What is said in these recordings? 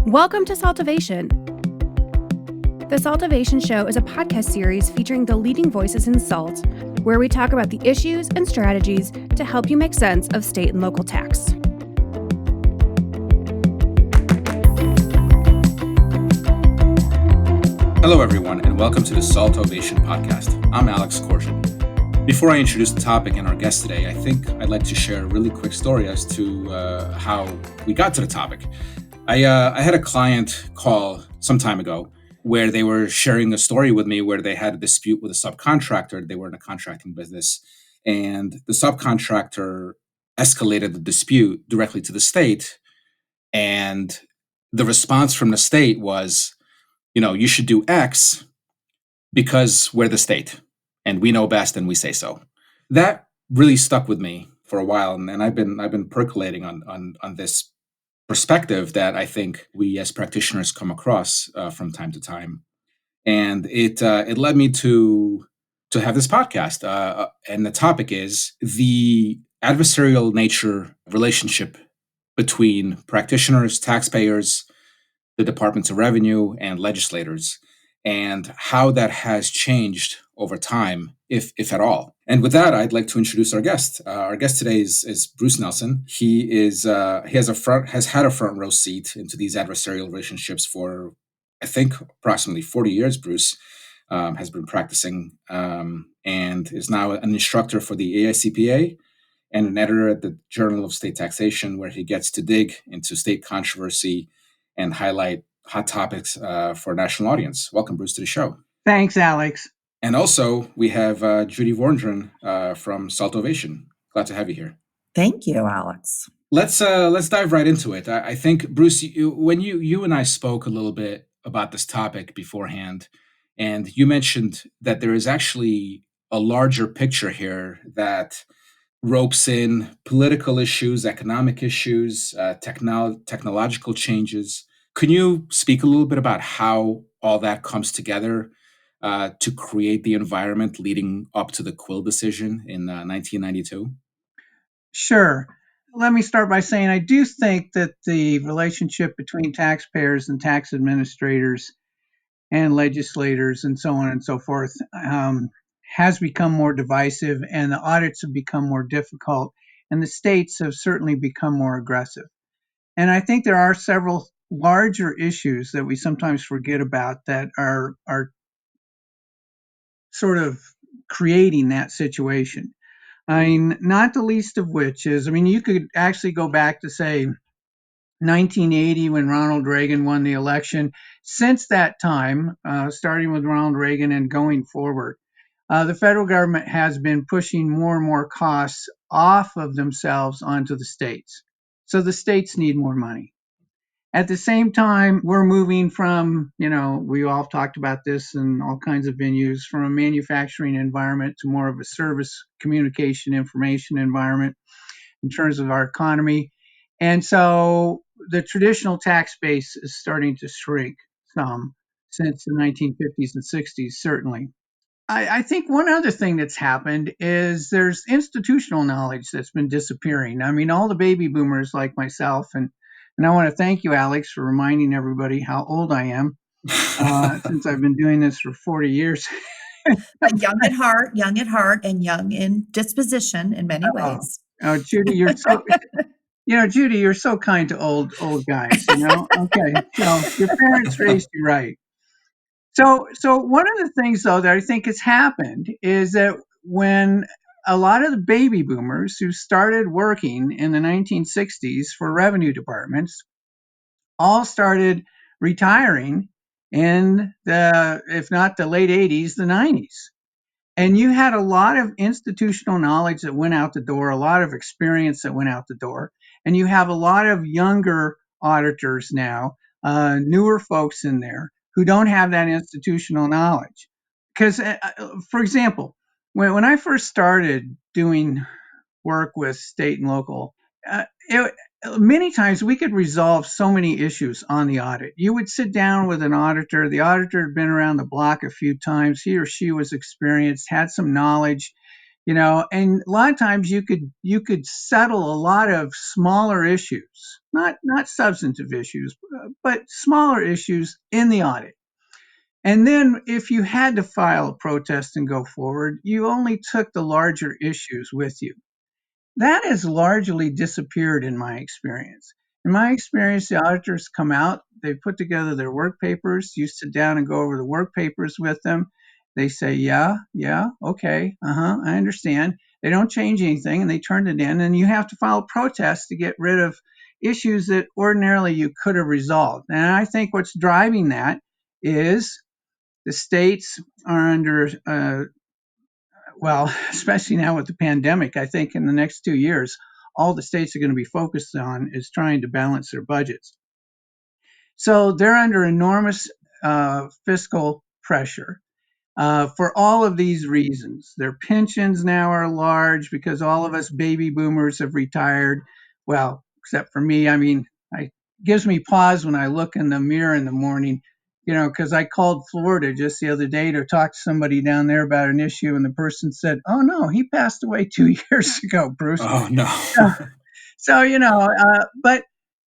Welcome to SALTovation. The SALTovation Show is a podcast series featuring the leading voices in SALT, where we talk about the issues and strategies to help you make sense of state and local tax. Hello, everyone, and welcome to the SALTovation podcast. I'm Alex Korsian. Before I introduce the topic and our guest today, I think I'd like to share a really quick story as to how we got to the topic. I had a client call some time ago where they were sharing a story with me where they had a dispute with a subcontractor. They were in a contracting business, and the subcontractor escalated the dispute directly to the state. And the response from the state was, you should do X because we're the state and we know best and we say so. That really stuck with me for a while, and I've been percolating on this perspective that I think we as practitioners come across from time to time, and it led me to have this podcast. And the topic is the adversarial nature relationship between practitioners, taxpayers, the departments of revenue, and legislators, and how that has changed over time, if at all. And with that, I'd like to introduce our guest. Our guest today is Bruce Nelson. He has had a front row seat into these adversarial relationships for, I think, approximately 40 years. Bruce has been practicing and is now an instructor for the AICPA and an editor at the Journal of State Taxation, where he gets to dig into state controversy and highlight hot topics for a national audience. Welcome, Bruce, to the show. Thanks, Alex. And also, we have Judy Vorndran from SALTovation. Glad to have you here. Thank you, Alex. Let's dive right into it. I think, Bruce, when you and I spoke a little bit about this topic beforehand, and you mentioned that there is actually a larger picture here that ropes in political issues, economic issues, technological changes. Can you speak a little bit about how all that comes together to create the environment leading up to the Quail decision in 1992? Sure. Let me start by saying I do think that the relationship between taxpayers and tax administrators and legislators and so on and so forth has become more divisive, and the audits have become more difficult, and the states have certainly become more aggressive. And I think there are several larger issues that we sometimes forget about that are sort of creating that situation. I mean, not the least of which is, you could actually go back to, say, 1980 when Ronald Reagan won the election. Since that time, starting with Ronald Reagan and going forward, the federal government has been pushing more and more costs off of themselves onto the states. So the states need more money. At the same time, we're moving from, we all talked about this in all kinds of venues, from a manufacturing environment to more of a service, communication, information environment in terms of our economy. And so the traditional tax base is starting to shrink some since the 1950s and 60s, certainly. I think one other thing that's happened is there's institutional knowledge that's been disappearing. All the baby boomers like myself, and I want to thank you, Alex, for reminding everybody how old I am, since I've been doing this for 40 years. But young at heart, and young in disposition in many ways. Oh, Judy, you're so, Judy, you're so kind to old guys. Okay, so your parents raised you right. So one of the things, though, that I think has happened is that when a lot of the baby boomers who started working in the 1960s for revenue departments all started retiring in the, if not the late 80s, the 90s. And you had a lot of institutional knowledge that went out the door, a lot of experience that went out the door. And you have a lot of younger auditors now, newer folks in there who don't have that institutional knowledge. Because, for example, when I first started doing work with state and local, many times we could resolve so many issues on the audit. You would sit down with an auditor. The auditor had been around the block a few times. He or she was experienced, had some knowledge. And a lot of times you could settle a lot of smaller issues, not substantive issues, but smaller issues in the audit. And then if you had to file a protest and go forward, you only took the larger issues with you. That has largely disappeared in my experience. In my experience, the auditors come out, they put together their work papers, you sit down and go over the work papers with them. They say, yeah, okay, I understand. They don't change anything and they turn it in, and you have to file a protest to get rid of issues that ordinarily you could have resolved. And I think what's driving that is the states are under especially now with the pandemic, I think in the next 2 years, all the states are going to be focused on is trying to balance their budgets. So they're under enormous fiscal pressure for all of these reasons. Their pensions now are large because all of us baby boomers have retired. Well, except for me. I mean, it gives me pause when I look in the mirror in the morning, because I called Florida just the other day to talk to somebody down there about an issue, and the person said, "Oh no, he passed away 2 years ago, Bruce." Oh no. But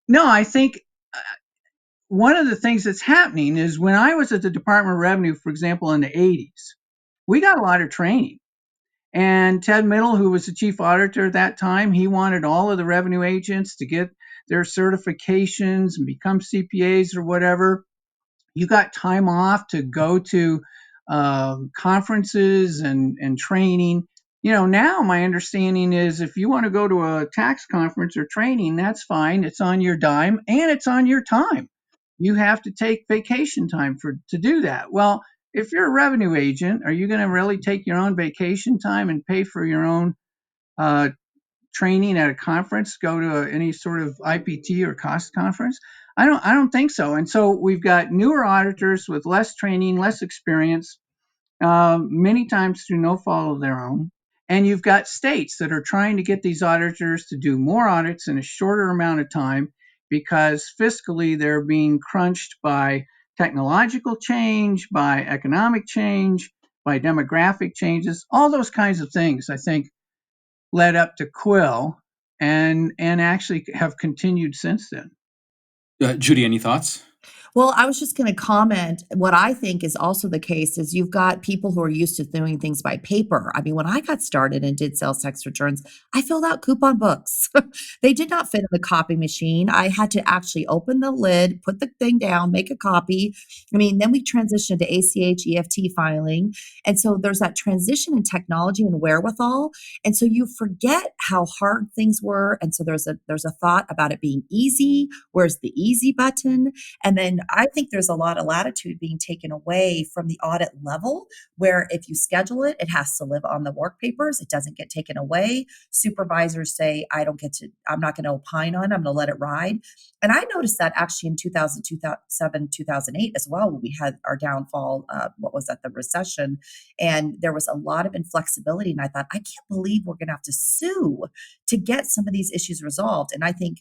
no, I think one of the things that's happening is when I was at the Department of Revenue, for example, in the 80s, we got a lot of training. And Ted Middle, who was the chief auditor at that time, he wanted all of the revenue agents to get their certifications and become CPAs or whatever. You got time off to go to conferences and training. Now my understanding is if you want to go to a tax conference or training, that's fine. It's on your dime and it's on your time. You have to take vacation time to do that. Well, if you're a revenue agent, are you going to really take your own vacation time and pay for your own training at a conference, go to any sort of IPT or cost conference? I don't think so. And so we've got newer auditors with less training, less experience, many times through no fault of their own. And you've got states that are trying to get these auditors to do more audits in a shorter amount of time because fiscally they're being crunched by technological change, by economic change, by demographic changes. All those kinds of things, I think, led up to Quail and actually have continued since then. Judy, any thoughts? Well, I was just going to comment. What I think is also the case is you've got people who are used to doing things by paper. I mean, when I got started and did sales tax returns, I filled out coupon books. They did not fit in the copy machine. I had to actually open the lid, put the thing down, make a copy. I mean, then we transitioned to ACH, EFT filing. And so there's that transition in technology and wherewithal. And so you forget how hard things were. And so there's a thought about it being easy. Where's the easy button? And then I think there's a lot of latitude being taken away from the audit level, where if you schedule it, it has to live on the work papers. It doesn't get taken away. Supervisors say, I'm not going to opine on it. I'm going to let it ride. And I noticed that actually in 2000, 2007, 2008 as well, when we had our downfall, the recession. And there was a lot of inflexibility. And I thought, I can't believe we're going to have to sue to get some of these issues resolved. And I think,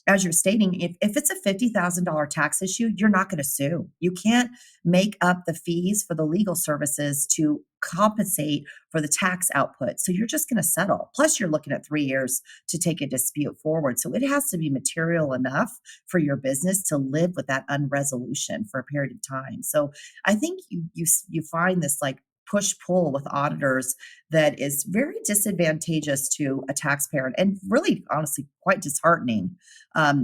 as you're stating, if it's a $50,000 tax issue, you're not going to sue. You can't make up the fees for the legal services to compensate for the tax output. So you're just going to settle. Plus, you're looking at 3 years to take a dispute forward. So it has to be material enough for your business to live with that unresolution for a period of time. So I think you find this like push-pull with auditors that is very disadvantageous to a taxpayer and really, honestly, quite disheartening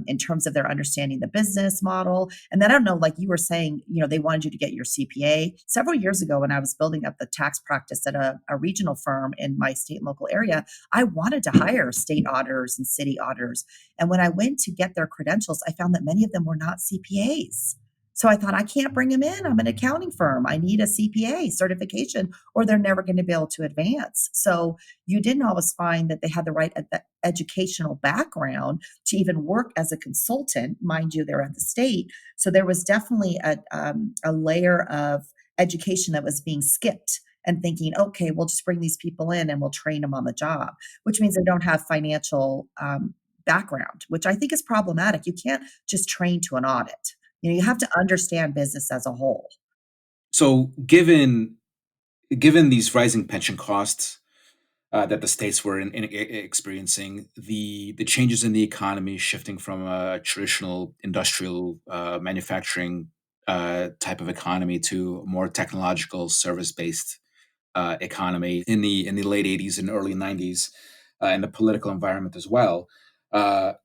in terms of their understanding the business model. And then I don't know, like you were saying, they wanted you to get your CPA. Several years ago when I was building up the tax practice at a regional firm in my state and local area, I wanted to hire state auditors and city auditors. And when I went to get their credentials, I found that many of them were not CPAs. So I thought, I can't bring them in. I'm an accounting firm. I need a CPA certification or they're never going to be able to advance. So you didn't always find that they had the right educational background to even work as a consultant. Mind you, they're at the state. So there was definitely a layer of education that was being skipped and thinking, okay, we'll just bring these people in and we'll train them on the job, which means they don't have financial background, which I think is problematic. You can't just train to an audit. You have to understand business as a whole. So given these rising pension costs, that the states were experiencing, the changes in the economy shifting from a traditional industrial manufacturing type of economy to a more technological service based economy in the late 80s and early 90s, and the political environment as well.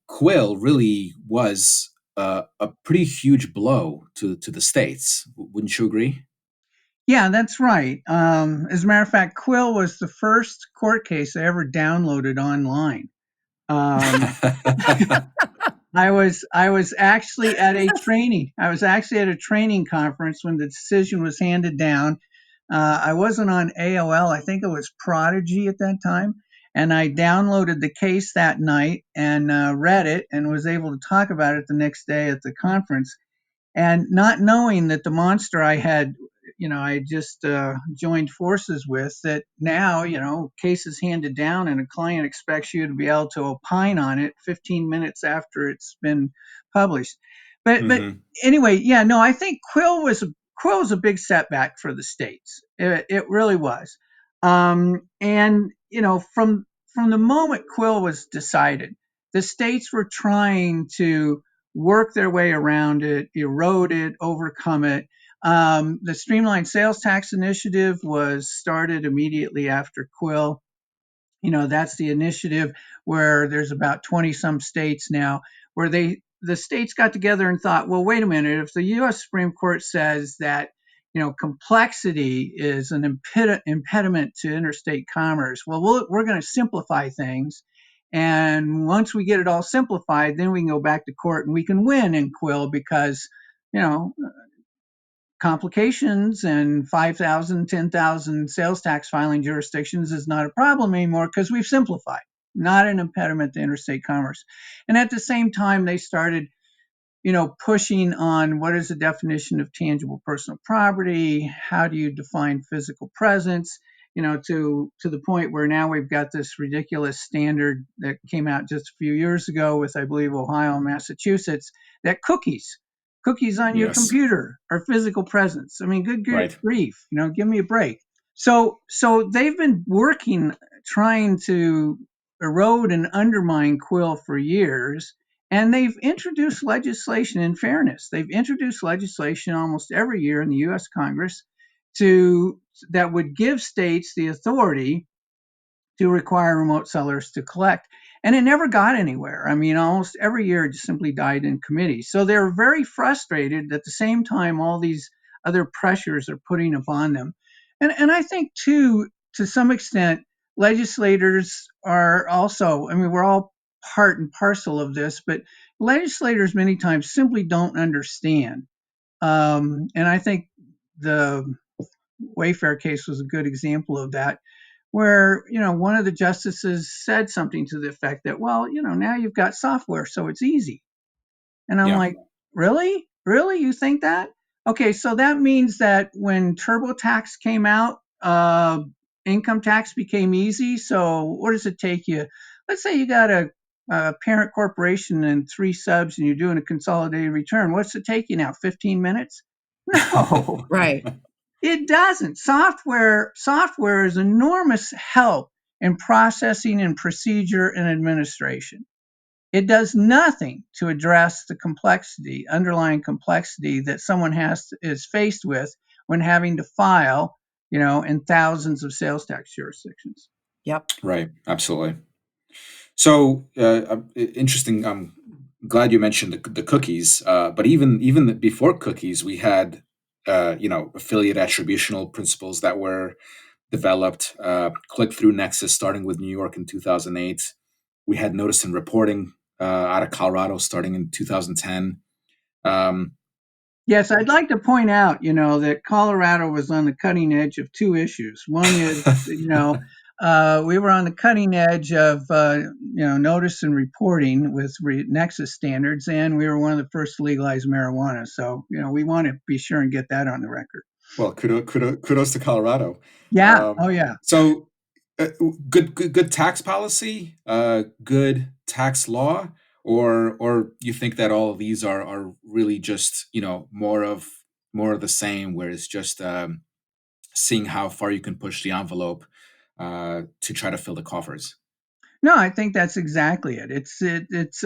Quail really was a pretty huge blow to the states. Wouldn't you agree? Yeah, that's right. As a matter of fact, Quill was the first court case I ever downloaded online. Um, I was actually at a training. I was actually at a training conference when the decision was handed down. I wasn't on AOL. I think it was Prodigy at that time, and I downloaded the case that night and read it, and was able to talk about it the next day at the conference. And not knowing that the monster I had, I just joined forces with, that now, cases handed down and a client expects you to be able to opine on it 15 minutes after it's been published. But Hmm. anyway, yeah, no, I think Quill was a big setback for the states. It really was. And from the moment Quill was decided, the states were trying to work their way around it, erode it, overcome it. The Streamlined Sales Tax Initiative was started immediately after Quill. That's the initiative where there's about 20 some states now where the states got together and thought, well, wait a minute, if the US Supreme Court says that complexity is an impediment to interstate commerce, well, we're going to simplify things. And once we get it all simplified, then we can go back to court and we can win in Quill, because you know complications and 5,000, 10,000 sales tax filing jurisdictions is not a problem anymore because we've simplified, not an impediment to interstate commerce. And at the same time, they started pushing on what is the definition of tangible personal property? How do you define physical presence? To the point where now we've got this ridiculous standard that came out just a few years ago with, I believe, Ohio and Massachusetts, that cookies on your Yes. computer are physical presence. I mean, good Right. grief, give me a break. So they've been working, trying to erode and undermine Quill for years, and they've introduced legislation. In fairness, they've introduced legislation almost every year in the U.S. Congress that would give states the authority to require remote sellers to collect. And it never got anywhere. I mean, almost every year it just simply died in committee. So they're very frustrated. At the same time, all these other pressures are putting upon them. And I think, too, to some extent, legislators are also, I mean, we're all part and parcel of this, but legislators many times simply don't understand. And I think the Wayfair case was a good example of that, where one of the justices said something to the effect that, well, now you've got software, so it's easy. And I'm Yeah. like, really, you think that? Okay, so that means that when TurboTax came out, income tax became easy. So what does it take you? Let's say you got a parent corporation and 3 subs and you're doing a consolidated return. What's it take you now, 15 minutes? No. Right. It doesn't. Software is enormous help in processing and procedure and administration. It does nothing to address the underlying complexity that someone is faced with when having to file, in thousands of sales tax jurisdictions. Yep. Right. Absolutely. So interesting. I'm glad you mentioned the cookies. But even before cookies, we had affiliate attributional principles that were developed. Click-through nexus starting with New York in 2008. We had notice and reporting out of Colorado starting in 2010. Um, Yes, I'd like to point out, that Colorado was on the cutting edge of 2 issues. One is, we were on the cutting edge of, notice and reporting with Nexus standards, and we were one of the first to legalize marijuana. So, we want to be sure and get that on the record. well, kudos to Colorado. Yeah. Oh, yeah. So good tax policy, good tax law, or you think that all of these are really just more of the same, where it's just seeing how far you can push the envelope to try to fill the coffers? No, I think that's exactly it. It's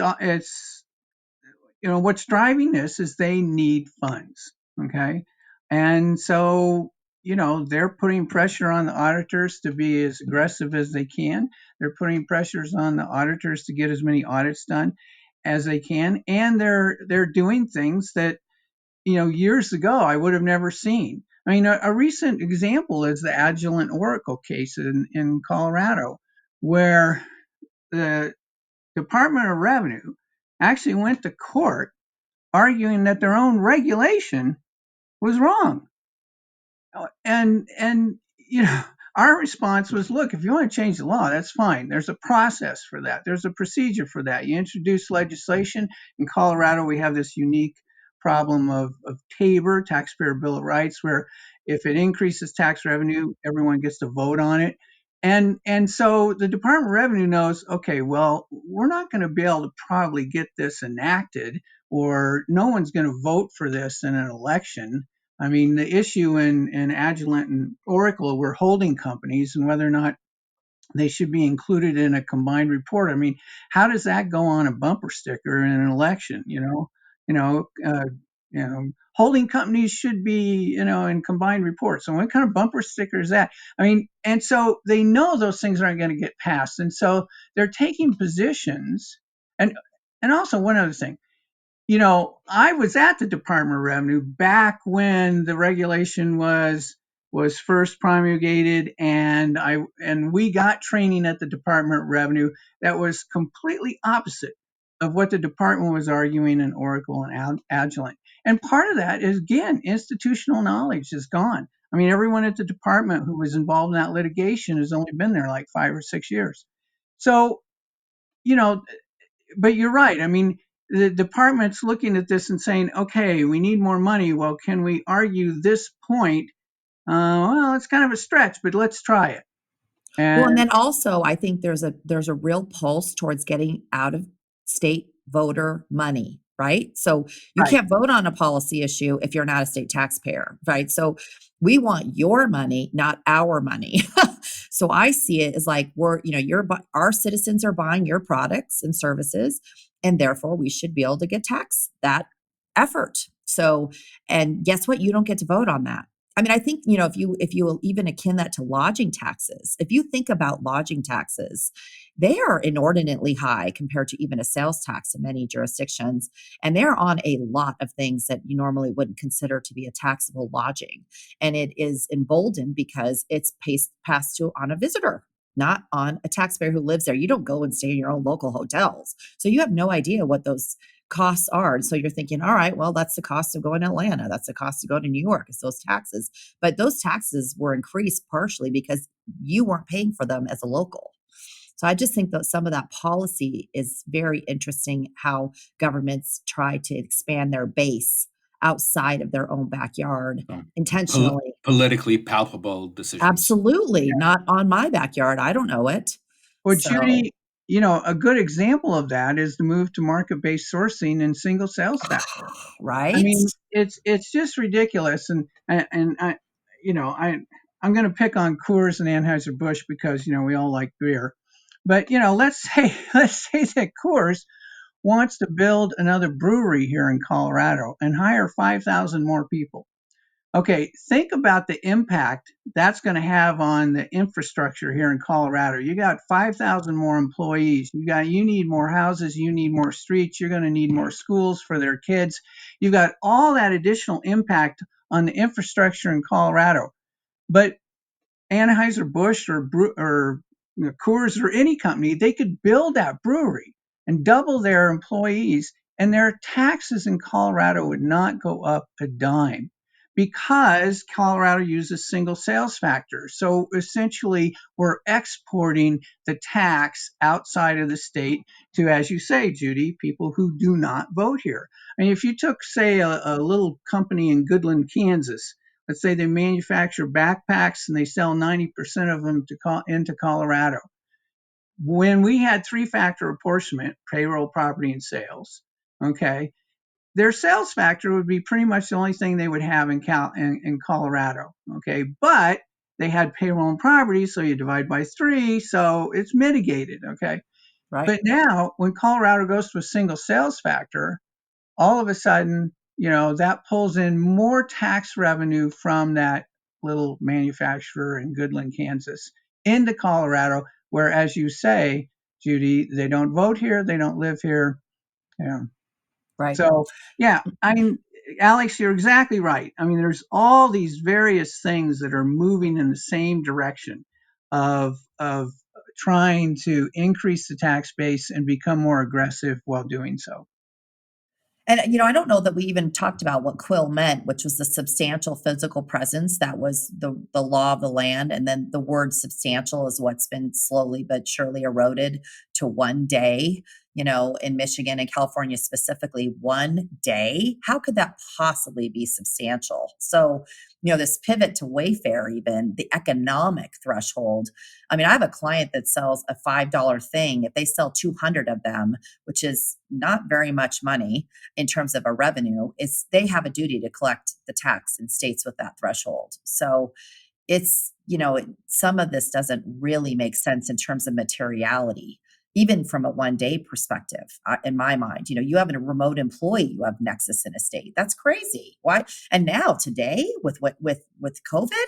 what's driving this is they need funds. Okay, and so they're putting pressure on the auditors to be as aggressive as they can. They're putting pressures on the auditors to get as many audits done as they can, and they're doing things that years ago I would have never seen. I mean, a recent example is the Agilent Oracle case in Colorado, where the Department of Revenue actually went to court arguing that their own regulation was wrong. And our response was, look, if you want to change the law, that's fine. There's a process for that. There's a procedure for that. You introduce legislation. In Colorado, we have this unique problem of TABOR, Taxpayer Bill of Rights, where if it increases tax revenue, everyone gets to vote on it. And so the Department of Revenue knows, okay, well, we're not going to be able to probably get this enacted, or no one's going to vote for this in an election. I mean, the issue in Agilent and Oracle were holding companies and whether or not they should be included in a combined report. I mean, how does that go on a bumper sticker in an election? Holding companies should be, in combined reports. So what kind of bumper sticker is that? I mean, and so they know those things aren't going to get passed, and so they're taking positions. And also one other thing. I was at the Department of Revenue back when the regulation was first promulgated, and we got training at the Department of Revenue that was completely opposite of what the department was arguing in Oracle and Agilent. And part of that is, again, institutional knowledge is gone. I mean, everyone at the department who was involved in that litigation has only been there like 5 or 6 years. So, but you're right. I mean, the department's looking at this and saying, okay, we need more money. Well, can we argue this point? Well, it's kind of a stretch, but let's try it. And then also, I think there's a real pulse towards getting out of state voter money, right? So you can't vote on a policy issue if you're not a state taxpayer, right? So we want your money, not our money. So I see it as like our citizens are buying your products and services, and therefore we should be able to get taxed that effort. So, and guess what? You don't get to vote on that. I mean, I think, if you will even akin that to lodging taxes, if you think about lodging taxes, they are inordinately high compared to even a sales tax in many jurisdictions. And they're on a lot of things that you normally wouldn't consider to be a taxable lodging. And it is emboldened because it's passed on a visitor, not on a taxpayer who lives there. You don't go and stay in your own local hotels. So you have no idea what those costs are. And so you're thinking, all right, well, that's the cost of going to Atlanta. That's the cost of going to New York. It's those taxes. But those taxes were increased partially because you weren't paying for them as a local. So I just think that some of that policy is very interesting, how governments try to expand their base outside of their own backyard intentionally. Politically palpable decisions. Absolutely. Yeah. Not on my backyard. I don't know it. Well, Judy, a good example of that is the move to market-based sourcing and single sales tax. Right. I mean, it's just ridiculous. And I, I'm going to pick on Coors and Anheuser-Busch because, we all like beer. But, let's say that Coors wants to build another brewery here in Colorado and hire 5,000 more people. Okay, think about the impact that's going to have on the infrastructure here in Colorado. You got 5,000 more employees. You need more houses. You need more streets. You're going to need more schools for their kids. You've got all that additional impact on the infrastructure in Colorado. But Anheuser-Busch or Coors or any company, they could build that brewery and double their employees, and their taxes in Colorado would not go up a dime, because Colorado uses single sales factor. So essentially, we're exporting the tax outside of the state to, as you say, Judy, people who do not vote here. I mean, if you took, say, a little company in Goodland, Kansas, let's say they manufacture backpacks and they sell 90% of them into Colorado. When we had three-factor apportionment, payroll, property, and sales, okay, their sales factor would be pretty much the only thing they would have in Colorado, okay? But they had payroll and property, so you divide by 3, so it's mitigated, okay? Right. But now, when Colorado goes to a single sales factor, all of a sudden, that pulls in more tax revenue from that little manufacturer in Goodland, Kansas, into Colorado, where, as you say, Judy, they don't vote here, they don't live here. Right. So, yeah, Alex, you're exactly right. I mean, there's all these various things that are moving in the same direction of trying to increase the tax base and become more aggressive while doing so. And, I don't know that we even talked about what Quail meant, which was the substantial physical presence. That was the law of the land. And then the word substantial is what's been slowly but surely eroded to 1 day, in Michigan and California specifically, 1 day. How could that possibly be substantial? So, this pivot to Wayfair, even the economic threshold. I mean, I have a client that sells a $5 thing. If they sell 200 of them, which is not very much money, in terms of a revenue, is they have a duty to collect the tax in states with that threshold. So it's, some of this doesn't really make sense in terms of materiality, even from a 1 day perspective, in my mind. You have a remote employee, you have nexus in a state. That's crazy. Why? And now today with COVID,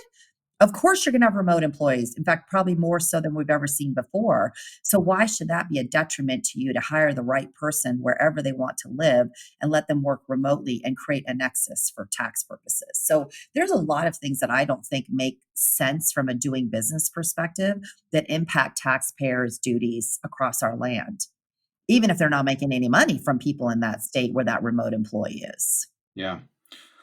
of course, you're going to have remote employees. In fact, probably more so than we've ever seen before. So why should that be a detriment to you to hire the right person wherever they want to live and let them work remotely and create a nexus for tax purposes? So there's a lot of things that I don't think make sense from a doing business perspective that impact taxpayers' duties across our land, even if they're not making any money from people in that state where that remote employee is. Yeah.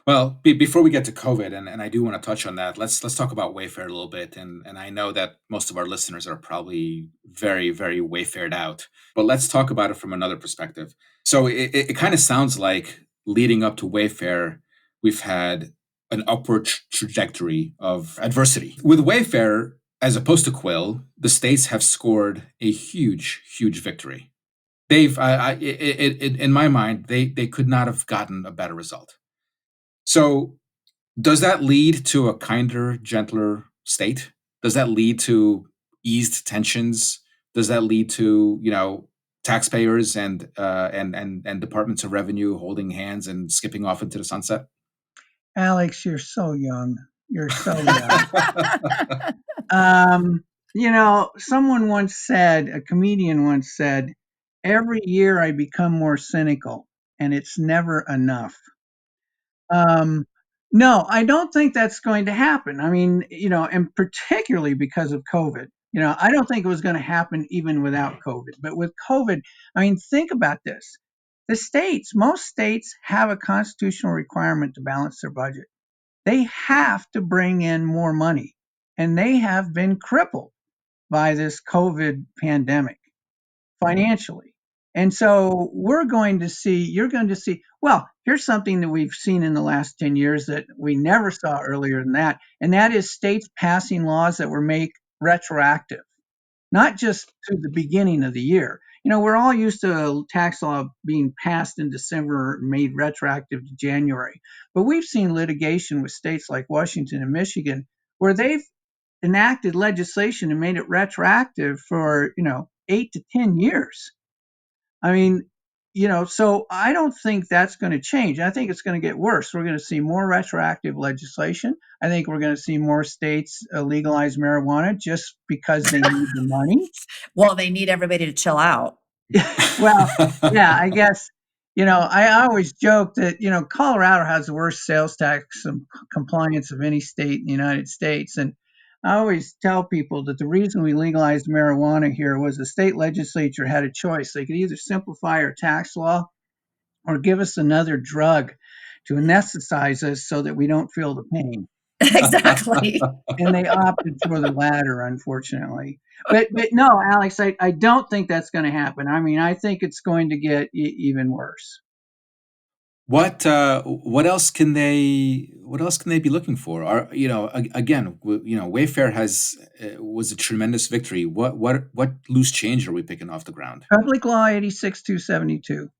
Well, before we get to COVID, and I do want to touch on that, let's talk about Wayfair a little bit. And I know that most of our listeners are probably very, very Wayfaired out, but let's talk about it from another perspective. So it kind of sounds like leading up to Wayfair, we've had an upward trajectory of adversity. With Wayfair, as opposed to Quail, the states have scored a huge, huge victory. They've, in my mind, they could not have gotten a better result. So does that lead to a kinder, gentler state? Does that lead to eased tensions? Does that lead to, taxpayers and departments of revenue holding hands and skipping off into the sunset? Alex, you're so young. You're so young. Someone once said, a comedian once said, every year I become more cynical, and it's never enough. No, I don't think that's going to happen. I mean, and particularly because of COVID. I don't think it was going to happen even without COVID. But with COVID, I mean, think about this. Most states have a constitutional requirement to balance their budget. They have to bring in more money, and they have been crippled by this COVID pandemic financially. And so you're going to see, well, here's something that we've seen in the last 10 years that we never saw earlier than that. And that is states passing laws that were made retroactive, not just to the beginning of the year. We're all used to a tax law being passed in December, made retroactive to January. But we've seen litigation with states like Washington and Michigan where they've enacted legislation and made it retroactive for, 8 to 10 years. I mean, so I don't think that's going to change. I think it's going to get worse. We're going to see more retroactive legislation. I think we're going to see more states legalize marijuana just because they need the money. Well, they need everybody to chill out. Well, yeah, I guess, I always joke that, Colorado has the worst sales tax compliance of any state in the United States. And I always tell people that the reason we legalized marijuana here was the state legislature had a choice. They could either simplify our tax law or give us another drug to anesthetize us so that we don't feel the pain. Exactly. And they opted for the latter, unfortunately. But no, Alex, I don't think that's going to happen. I mean, I think it's going to get even worse. What else can they be looking for? Again, Wayfair was a tremendous victory. What loose change are we picking off the ground? Public Law 86272.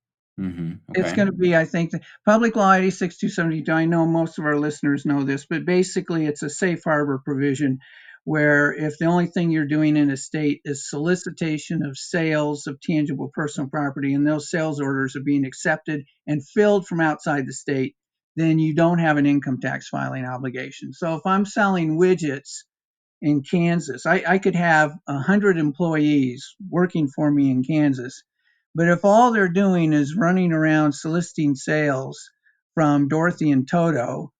It's Okay. going to be, I think, the Public Law 86272. I know most of our listeners know this, but basically it's a safe harbor provision where if the only thing you're doing in a state is solicitation of sales of tangible personal property and those sales orders are being accepted and filled from outside the state, then you don't have an income tax filing obligation. So if I'm selling widgets in Kansas. I could have 100 employees working for me in Kansas, but if all they're doing is running around soliciting sales from Dorothy and Toto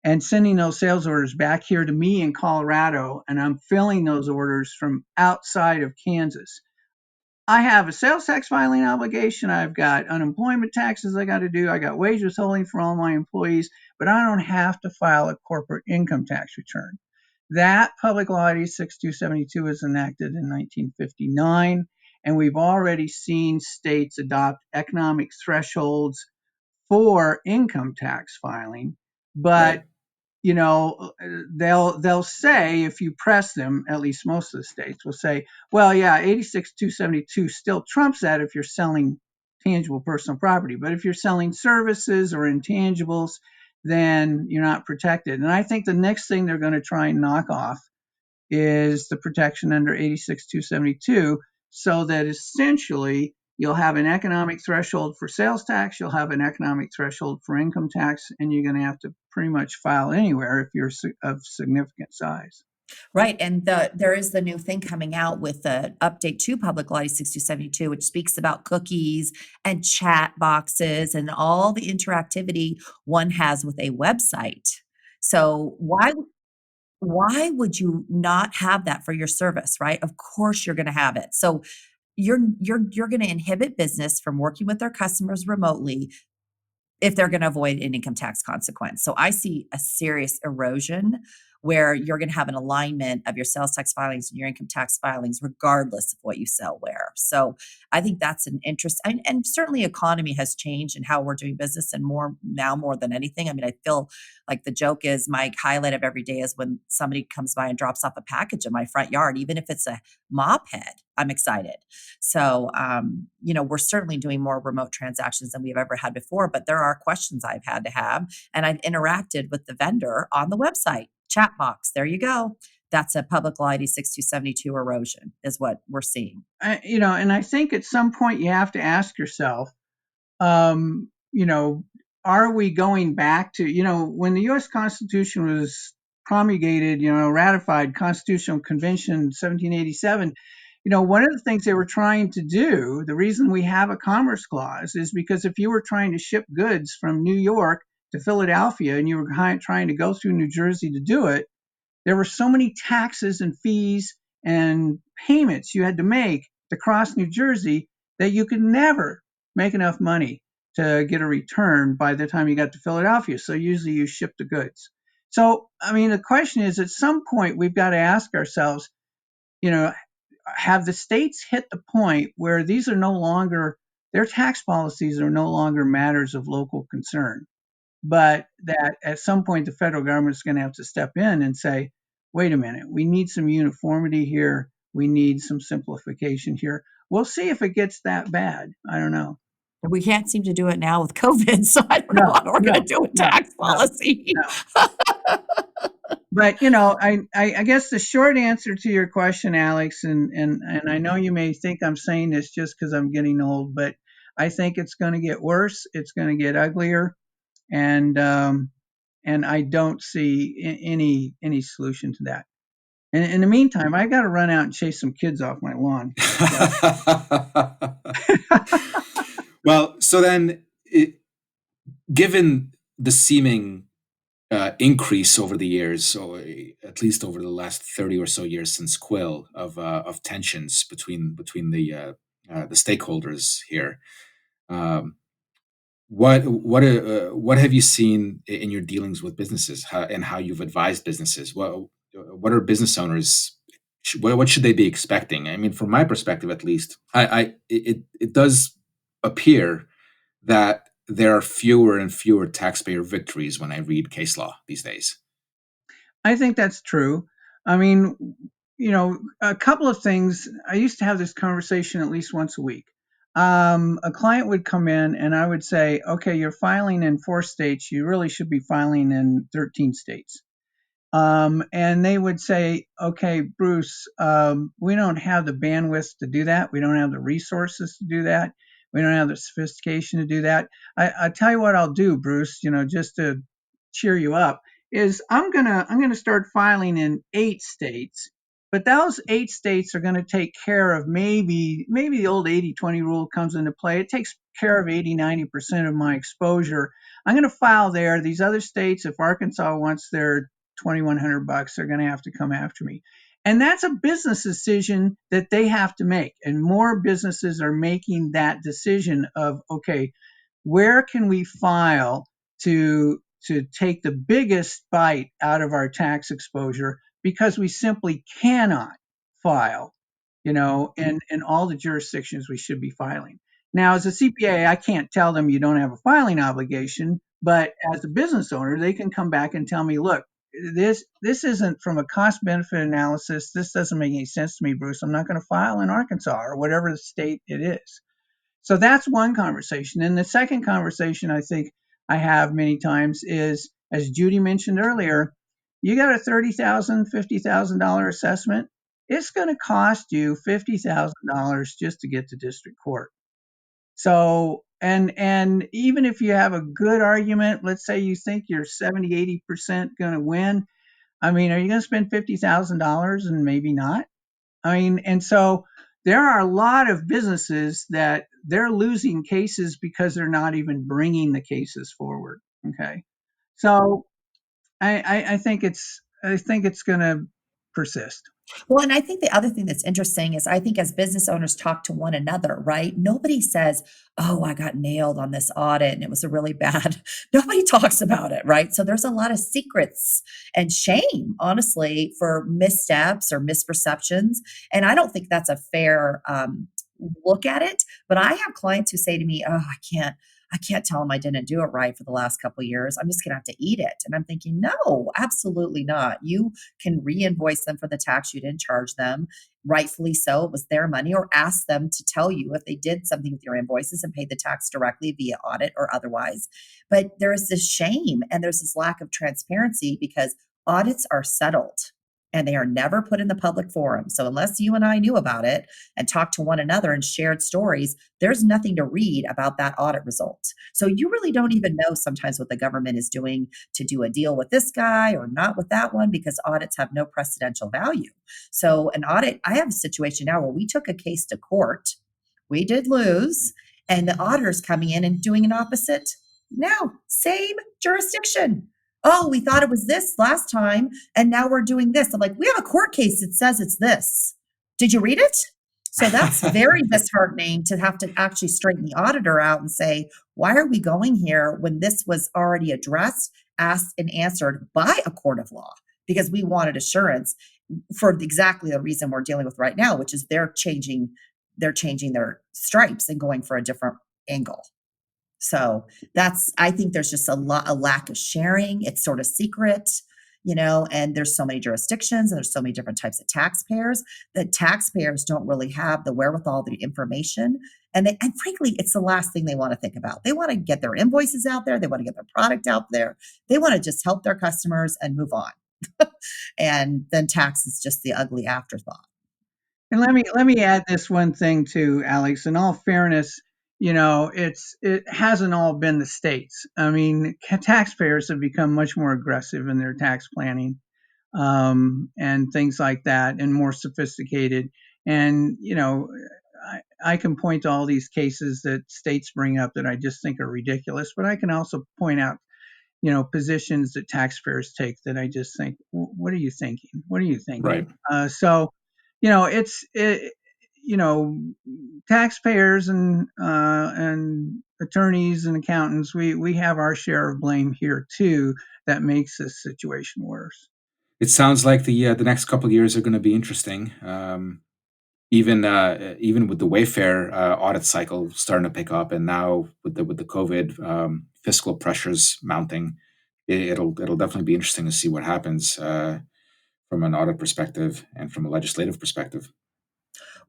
and sending those sales orders back here to me in Colorado, and I'm filling those orders from outside of Kansas, I have a sales tax filing obligation. I've got unemployment taxes I got to do. I got wage withholding for all my employees, but I don't have to file a corporate income tax return. That Public Law 86272 was enacted in 1959, and we've already seen states adopt economic thresholds for income tax filing. But Right. they'll say, if you press them, at least most of the states will say, well, yeah, 86272 still trumps that if you're selling tangible personal property, but if you're selling services or intangibles, then you're not protected. And I think the next thing they're going to try and knock off is the protection under 86272, so that essentially you'll have an economic threshold for sales tax, you'll have an economic threshold for income tax, and you're going to have to pretty much file anywhere if you're of significant size. Right, and there is the new thing coming out with the update to Public Law 6272, which speaks about cookies and chat boxes and all the interactivity one has with a website. So why would you not have that for your service, right? Of course you're gonna have it. So you're gonna inhibit business from working with their customers remotely if they're gonna avoid an income tax consequence. So I see a serious erosion where you're gonna have an alignment of your sales tax filings and your income tax filings regardless of what you sell where. So I think that's an interest, and certainly economy has changed in how we're doing business and more than anything. I mean, I feel like the joke is my highlight of every day is when somebody comes by and drops off a package in my front yard, even if it's a mop head, I'm excited. So, we're certainly doing more remote transactions than we've ever had before, but there are questions I've had to have, and I've interacted with the vendor on the website. Chat box, there you go. That's a Public Law 86272 erosion, is what we're seeing. And I think at some point you have to ask yourself, um, you know, are we going back to, when the U.S. Constitution was promulgated, ratified Constitutional Convention 1787, one of the things they were trying to do, the reason we have a Commerce Clause is because if you were trying to ship goods from New York to Philadelphia and you were trying to go through New Jersey to do it, there were so many taxes and fees and payments you had to make to cross New Jersey that you could never make enough money to get a return by the time you got to Philadelphia. So usually you ship the goods. So, I mean, the question is, at some point we've got to ask ourselves, have the states hit the point where these are no longer, their tax policies are no longer matters of local concern, but that at some point the federal government is going to have to step in and say, wait a minute, we need some uniformity here. We need some simplification here. We'll see if it gets that bad. I don't know. We can't seem to do it now with COVID, so I don't know No, what we're gonna no, do with no, tax no, policy. no. But I guess the short answer to your question, Alex, and I know you may think I'm saying this just because I'm getting old, but I think it's going to get worse. It's going to get uglier, and I don't see any solution to that. And in the meantime, I got to run out and chase some kids off my lawn. Well, so then, given the seeming increase over the years, or at least over the last 30 or so years since Quail, of tensions between the stakeholders here, um, what have you seen in your dealings with businesses, and how you've advised businesses? What are business owners? What should they be expecting? I mean, from my perspective, at least, it does appear that there are fewer and fewer taxpayer victories when I read case law these days. I think that's true. I mean, a couple of things. I used to have this conversation at least once a week. a client would come in and I would say, okay, you're filing in 4 states. You really should be filing in 13 states. And they would say, okay, Bruce, we don't have the bandwidth to do that. We don't have the resources to do that. We don't have the sophistication to do that. I tell you what I'll do, Bruce, just to cheer you up, is I'm gonna start filing in 8 states, but those 8 states are going to take care of maybe the old 80-20 rule comes into play. It takes care of 80-90% of my exposure. I'm going to file there. These other states, if Arkansas wants their $2,100, they're going to have to come after me. And that's a business decision that they have to make. And more businesses are making that decision of, okay, where can we file to take the biggest bite out of our tax exposure, because we simply cannot file, in all the jurisdictions we should be filing. Now, as a CPA, I can't tell them you don't have a filing obligation, but as a business owner, they can come back and tell me, look, this isn't from a cost benefit analysis. This doesn't make any sense to me, Bruce. I'm not going to file in Arkansas or whatever the state it is. So that's one conversation. And the second conversation I think I have many times is, as Judy mentioned earlier, you got a $30,000, $50,000 assessment. It's going to cost you $50,000 just to get to district court. So, and even if you have a good argument, let's say you think you're 70, 80% going to win. I mean, are you going to spend $50,000 and maybe not? I mean, and so there are a lot of businesses that they're losing cases because they're not even bringing the cases forward. Okay. So I think it's going to persist. Well, and I think the other thing that's interesting is I think as business owners talk to one another, right? Nobody says, "Oh, I got nailed on this audit and it was a really bad." Nobody talks about it, right? So there's a lot of secrets and shame, honestly, for missteps or misperceptions. And I don't think that's a fair look at it. But I have clients who say to me, "Oh, I can't tell them I didn't do it right for the last couple of years. I'm just going to have to eat it." And I'm thinking, no, absolutely not. You can re-invoice them for the tax you didn't charge them. Rightfully so. It was their money, or ask them to tell you if they did something with your invoices and paid the tax directly via audit or otherwise. But there is this shame and there's this lack of transparency because audits are settled and they are never put in the public forum. So unless you and I knew about it and talked to one another and shared stories, there's nothing to read about that audit result. So you really don't even know sometimes what the government is doing to do a deal with this guy or not with that one, because audits have no precedential value. So an audit, I have a situation now where we took a case to court. We did lose, and the auditor's coming in and doing an opposite. Now, same jurisdiction. Oh, we thought it was this last time, and now we're doing this. I'm like, we have a court case that says it's this. Did you read it? So that's very disheartening to have to actually straighten the auditor out and say, why are we going here when this was already addressed, asked, and answered by a court of law? Because we wanted assurance for exactly the reason we're dealing with right now, which is they're changing their stripes and going for a different angle. So I think there's just a lack of sharing. It's sort of secret, and there's so many jurisdictions and there's so many different types of taxpayers that taxpayers don't really have the wherewithal, the information. And frankly, it's the last thing they want to think about. They want to get their invoices out there. They want to get their product out there. They want to just help their customers and move on. And then tax is just the ugly afterthought. And let me add this one thing too, Alex. In all fairness, it hasn't all been the states. I mean, taxpayers have become much more aggressive in their tax planning, and things like that, and more sophisticated. And I can point to all these cases that states bring up that I just think are ridiculous, but I can also point out positions that taxpayers take that I just think, what are you thinking? What are you thinking? Right. So taxpayers and attorneys and accountants, we have our share of blame here too. That makes this situation worse. It sounds like the next couple of years are going to be interesting. Even with the Wayfair audit cycle starting to pick up, and now with the COVID fiscal pressures mounting, it'll definitely be interesting to see what happens from an audit perspective and from a legislative perspective.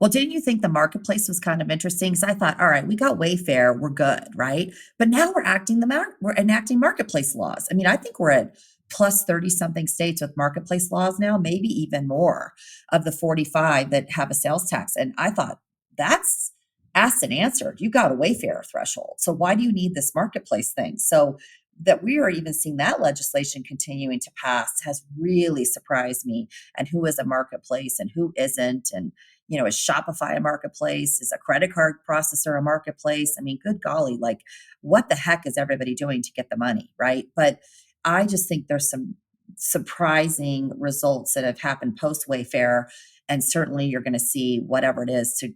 Well, didn't you think the marketplace was kind of interesting? Because I thought, all right, we got Wayfair, we're good, right? But now we're enacting marketplace laws. I mean, I think we're at plus 30 something states with marketplace laws now, maybe even more of the 45 that have a sales tax. And I thought, that's asked and answered. You got a Wayfair threshold. So why do you need this marketplace thing? So that we are even seeing that legislation continuing to pass has really surprised me. And who is a marketplace and who isn't? And, is Shopify a marketplace? Is a credit card processor a marketplace? I mean, good golly, like what the heck is everybody doing to get the money, right? But I just think there's some surprising results that have happened post Wayfair. And certainly you're going to see whatever it is to,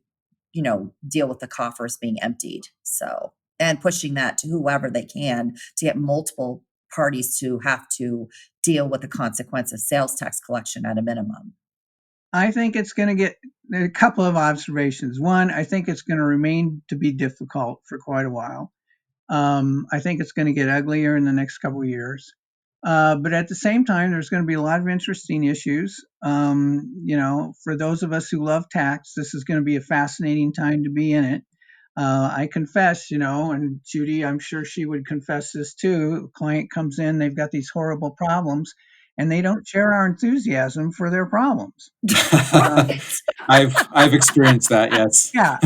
deal with the coffers being emptied. So, and pushing that to whoever they can to get multiple parties to have to deal with the consequence of sales tax collection at a minimum. I think it's going to get a couple of observations. One, I think it's going to remain to be difficult for quite a while. I think it's going to get uglier in the next couple of years. But at the same time, there's going to be a lot of interesting issues. For those of us who love tax, this is going to be a fascinating time to be in it. I confess, and Judy, I'm sure she would confess this too. A client comes in, they've got these horrible problems, and they don't share our enthusiasm for their problems. I've experienced that, yes. Yeah,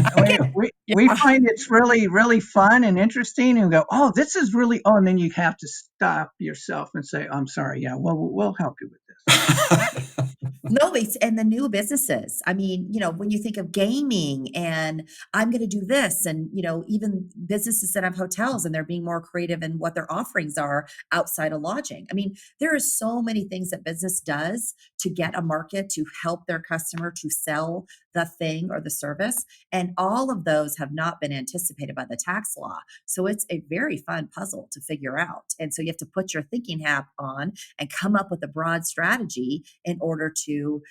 we find it's really, really fun and interesting, and go, oh, this is really, and then you have to stop yourself and say, I'm sorry, yeah, well, we'll help you with this. No, and the new businesses. I mean, when you think of gaming and I'm going to do this and, even businesses that have hotels and they're being more creative in what their offerings are outside of lodging. I mean, there are so many things that business does to get a market to help their customer to sell the thing or the service. And all of those have not been anticipated by the tax law. So it's a very fun puzzle to figure out. And so you have to put your thinking hat on and come up with a broad strategy in order to,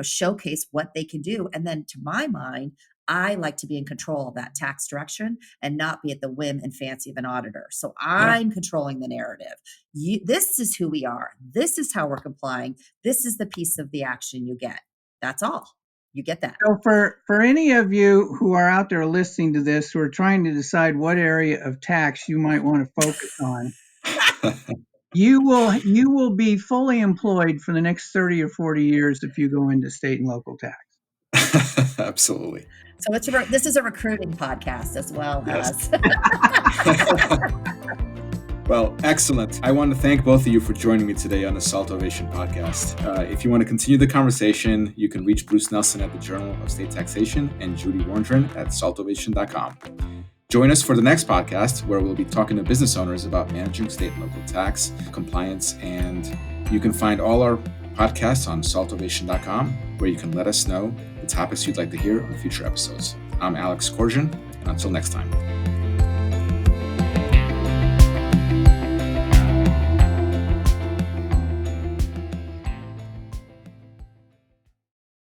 showcase what they can do. And then to my mind, I like to be in control of that tax direction and not be at the whim and fancy of an auditor. So I'm controlling the narrative. This is who we are. This is how we're complying. This is the piece of the action you get. That's all. You get that. So for any of you who are out there listening to this, who are trying to decide what area of tax you might want to focus on, you will be fully employed for the next 30 or 40 years if you go into state and local tax. Absolutely. So this is a recruiting podcast as well as. Well, excellent. I want to thank both of you for joining me today on the SALTovation podcast. If you want to continue the conversation, you can reach Bruce Nelson at the Journal of State Taxation and Judy Vorndran at SALTovation.com. Join us for the next podcast, where we'll be talking to business owners about managing state and local tax compliance. And you can find all our podcasts on SALTovation.com, where you can let us know the topics you'd like to hear on future episodes. I'm Alex Korjan, and until next time.